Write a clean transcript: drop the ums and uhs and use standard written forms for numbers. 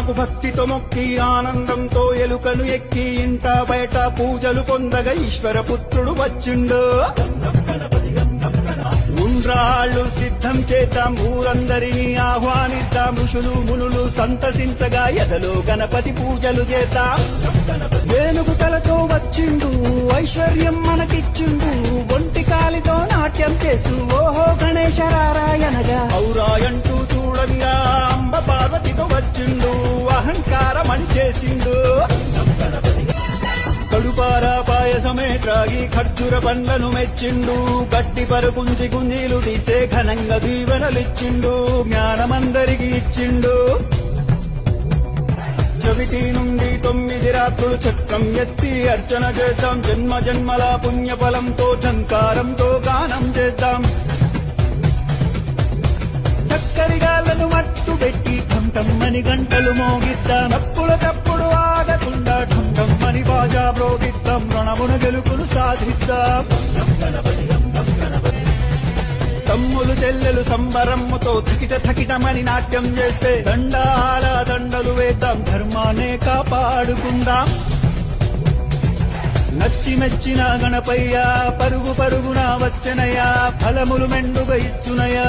గణనాథునకు భక్తితో మొక్కి ఆనందంతో ఎలుకను ఎక్కి ఇంట బయట పూజలు పొందగా ఈశ్వర పుత్రుడు వచ్చిండు. ఉండ్రాళ్ళు సిద్ధం చేద్దాం, ఊరందరినీ ఆహ్వానిద్దాం, ఋషులు మునులు సంతసించగా ఎదలో గణపతి పూజలు చేద్దాం. వేణుగు తలతో వచ్చిండు, ఐశ్వర్యం మనకిచ్చిండు, ఒంటి కాలితో నాట్యం చేస్తూ ఓహో గణేశ రారాయనగా ఔరాయంటూ చూడంగా అంబ పార్వతితో వచ్చిండు, అహంకారమని చేసిండు. కడుపారా పాయసమే త్రాగి ఖర్జుర పండ్లను మెచ్చిండు, గట్టి పరుపుంచి గుంజీలు తీస్తే ఘనంగా దీవెనలిచ్చిండు, జ్ఞానమందరికి ఇచ్చిండు. చవితి నుండి 9 రాత్రులు చక్రం ఎత్తి అర్చన చేద్దాం, జన్మ జన్మల పుణ్యఫలంతో చంకారంతో గానం చేద్దాం. చక్కరిగాళ్లను మట్టు పెట్టి ఠంఠమ్మని గంటలు మోగిద్దాం, తప్పుడు ఆగకుండా ఠంఠమ్మని బాజా బ్రోగిద్దాం, రణమున గెలుపులు సాధిద్దాం. తమ్ములు చెల్లెలు సంబరమ్ముతో థకిటమని నాట్యం చేస్తే దండాల దండలు వేద్దాం, ధర్మాన్నే కాపాడుకుందాం. నచ్చి మెచ్చిన గణపయ్య పరుగు పరుగున వచ్చనయ్యా, ఫలములు మెండుగా ఇచ్చునయ్యా.